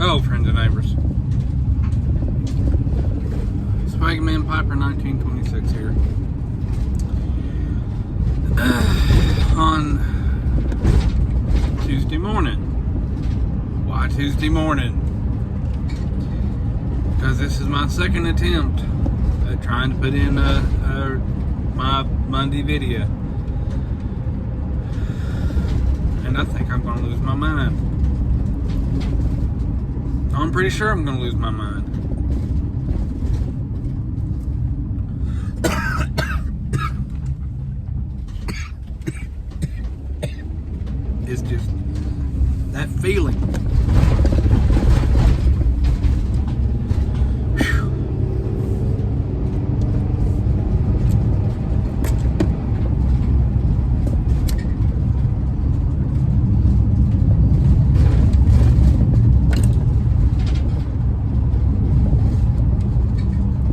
Oh, friends and neighbors. Swagman Piper 1926 here. On Tuesday morning. Why Tuesday morning? Because this is my second attempt at trying to put in my Monday video. And I think I'm going to lose my mind. I'm pretty sure I'm going to lose my mind. It's just that feeling. Whew.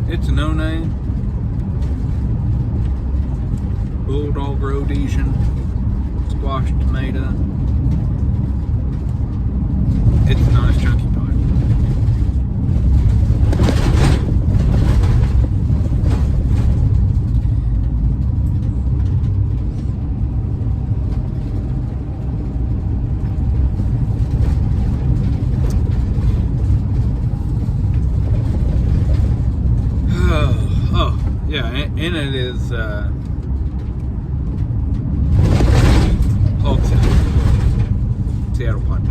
It's a no-name. Bulldog Rhodesian. Squash tomato. It's a nice chunky pie. Oh, yeah, and it is Hog Seattle pie.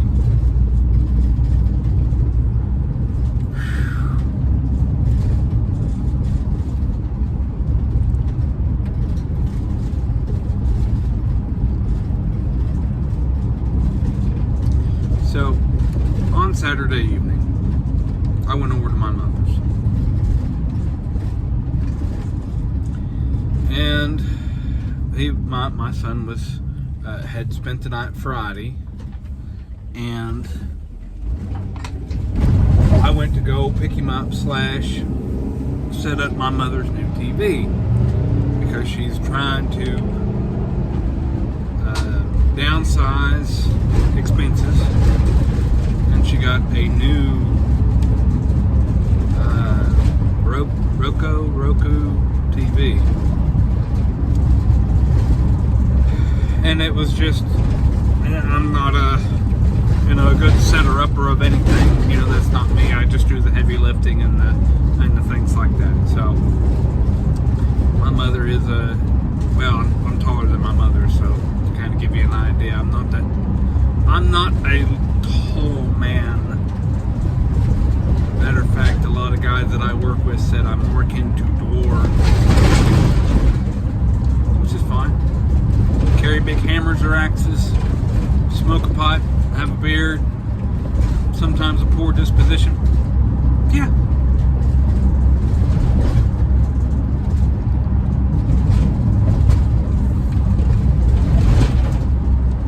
So, on Saturday evening, I went over to my mother's. And my son was had spent the night Friday, and I went to go pick him up / set up my mother's new TV because she's trying to downsize expenses, and she got a new Roku TV, and it was just, I'm not a good setter-upper of anything. That's not me. I just do the heavy lifting and the things like that. So my mother is I'm taller than my mother, so to kind of give you an idea, I'm not a tall man. Matter of fact, a lot of guys that I work with said I'm more akin to dwarf, which is fine. Carry big hammers or axes, smoke a pipe, have a beard, sometimes a poor disposition. Yeah.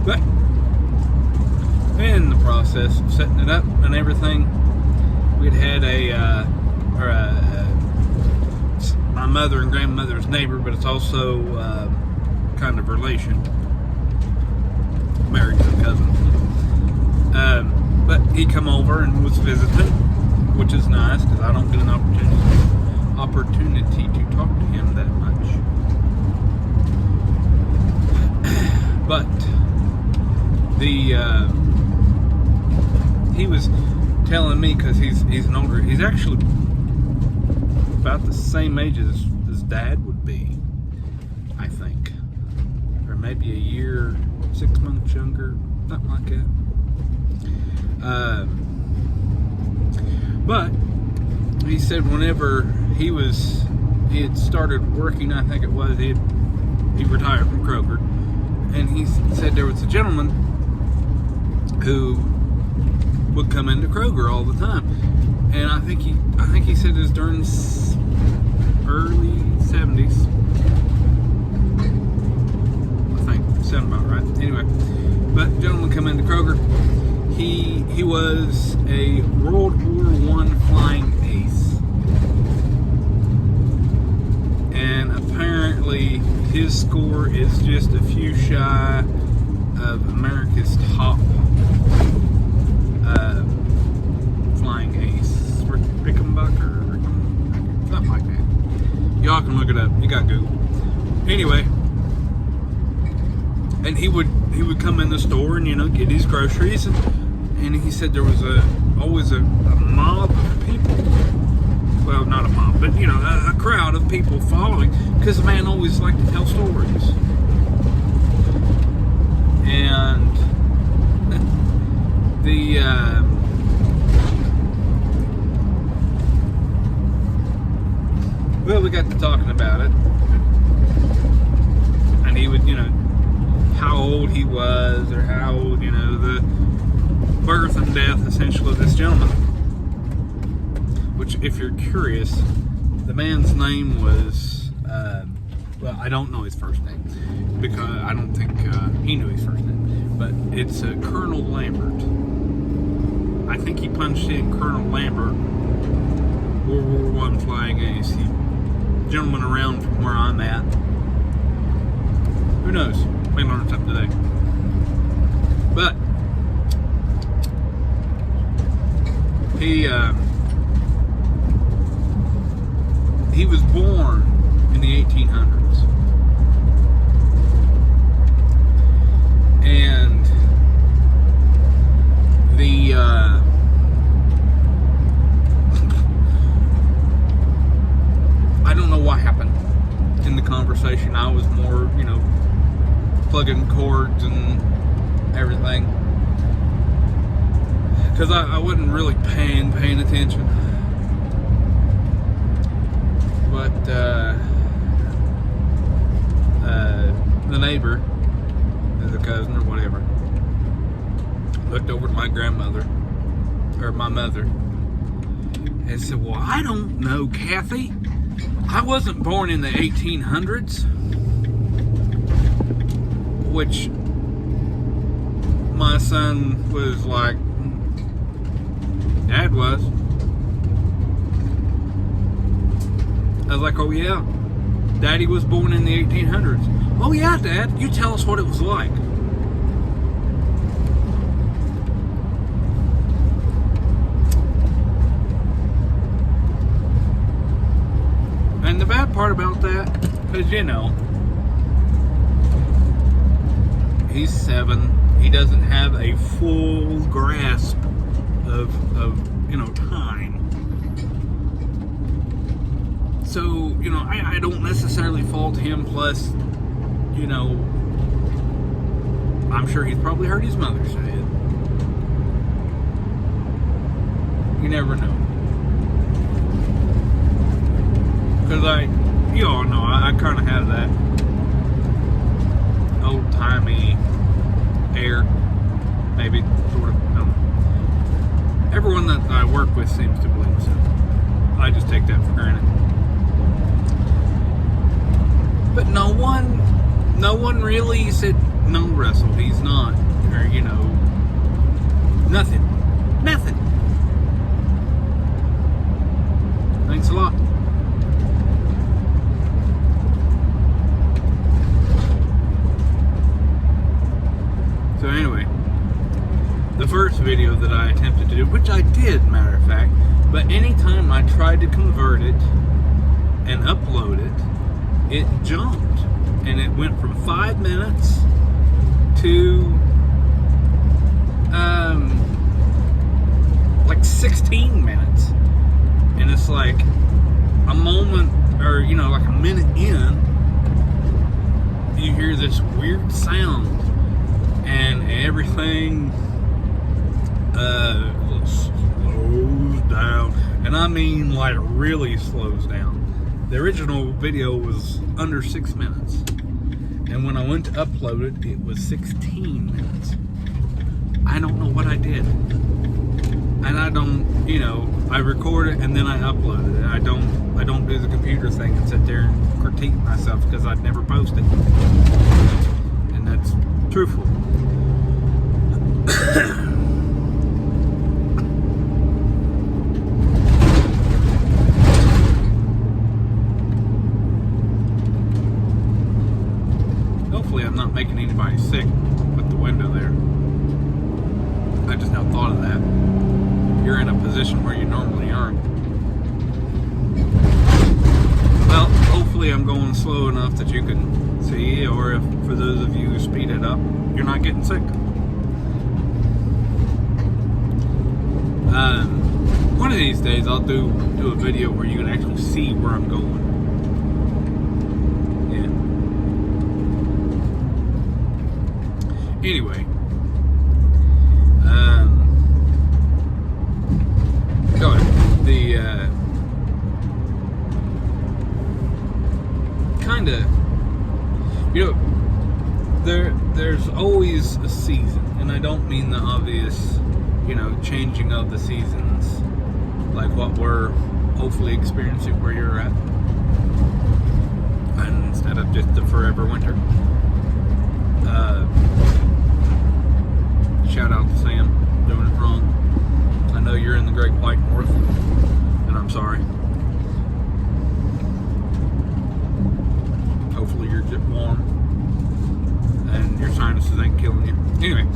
But in the process of setting it up and everything, we'd had my mother and grandmother's neighbor, but it's also kind of relation, married to a cousin. But he come over and was visiting, which is nice because I don't get an opportunity to talk to him that much. But he was telling me, because he's actually about the same age as Dad would be, I think, or maybe a year, 6 months younger, something like that. But he said whenever he had started working, I think it was, he retired from Kroger, and he said there was a gentleman who would come into Kroger all the time, and I think he said it was during early 70s. I think sound about right. Anyway, but gentleman come into Kroger. He was a World War I flying ace, and apparently his score is just a few shy of America's top can look it up. You got Google. Anyway, and he would come in the store and, you know, get his groceries, and he said there was always a mob of people. Well, not a mob, but, you know, a crowd of people following, because the man always liked to tell stories. And well, we got to talking about it, and he would, you know, how old he was, or how old, you know, the birth and death, essentially, of this gentleman. Which, if you're curious, the man's name was, well, I don't know his first name, because I don't think he knew his first name, but it's Colonel Lambert. I think he punched in Colonel Lambert, World War I flying ace. He, gentleman around from where I'm at. Who knows? May learn something today. But he was born in the 1800s, and I don't know what happened in the conversation. I was more, you know, plugging cords and everything, because I wasn't really paying attention. But the neighbor, the cousin or whatever, looked over at my grandmother, or my mother, and said, "Well, I don't know, Kathy. I wasn't born in the 1800s." Which my son was like, "Dad was." I was like, "Oh yeah, Daddy was born in the 1800s. "Oh yeah, Dad, you tell us what it was like." And the bad part about that, because, you know, he's 7. He doesn't have a full grasp of you know, time. So, you know, I don't necessarily fault him. Plus, you know, I'm sure he's probably heard his mother say it. You never know. Because you all know, I kind of have that old-timey air, maybe, sort of, I don't know. Everyone that I work with seems to believe so. I just take that for granted. But no one really said, "No, Russell, he's not," or, you know, nothing. Thanks a lot. So anyway, the first video that I attempted to do, which I did, matter of fact, but anytime I tried to convert it and upload it, it jumped, and it went from 5 minutes to like 16 minutes, and it's like a moment, or, you know, like a minute in, you hear this weird sound, and everything slows down, and I mean, like, really slows down. The original video was under 6 minutes, and when I went to upload it, it was 16 minutes. I don't know what I did, and I don't, you know, I record it and then I upload it. I don't do the computer thing and sit there and critique myself, because I'd never post it, and that's truthful. Hopefully I'm not making anybody sick with the window there. I just now thought of that. You're in a position where you normally aren't. Well, hopefully I'm going slow enough that you can see, or if for those of you who speed it up, you're not getting sick. One of these days I'll do a video where you can actually see where I'm going. Yeah. Anyway. Go ahead. There's always a season, and I don't mean the obvious, changing of the seasons, like what we're hopefully experiencing where you're at, and instead of just the forever winter. Shout out to Sam, doing it wrong. I know you're in the Great White North, and I'm sorry. Hopefully you're just warm and your sinuses ain't killing you. Anyway,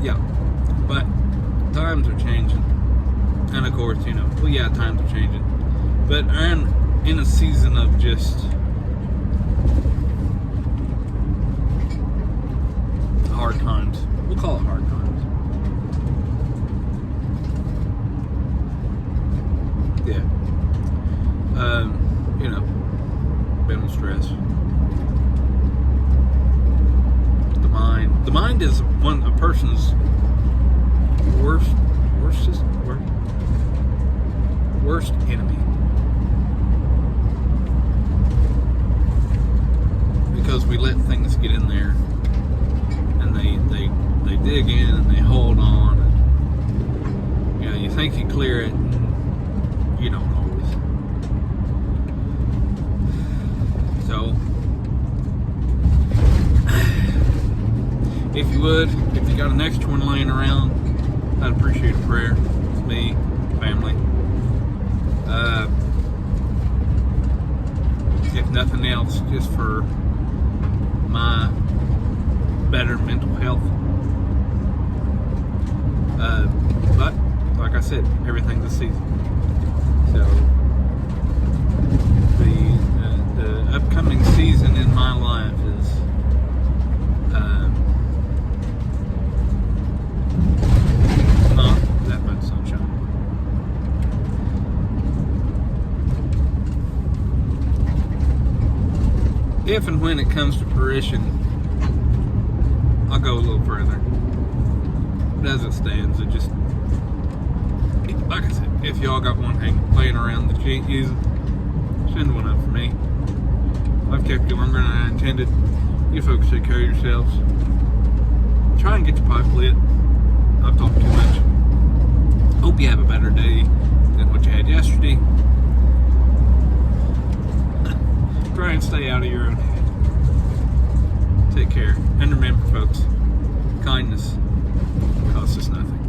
yeah, but times are changing, and of course, times are changing, but I'm in a season of just hard times. We'll call it hard times. Yeah. Mental stress. The mind is a person's worst enemy. Because we let things get in there, and they dig in and they hold on, and you think you clear it, and you don't always. So, if you got an extra one laying around, I'd appreciate a prayer. Me, family. If nothing else, just for my better mental health. But like I said, everything's a season. So the upcoming season in my life is not that much sunshine. If and when it comes to fruition, I'll go a little further. But as it stands, it just, like I said, if y'all got one laying around that you ain't using, send one up for me. I've kept you longer than I intended. You folks take care of yourselves. Try and get your pipe lit. I've talked too much. Hope you have a better day than what you had yesterday. Try and stay out of your own head. Take care. And remember, folks, kindness costs us nothing.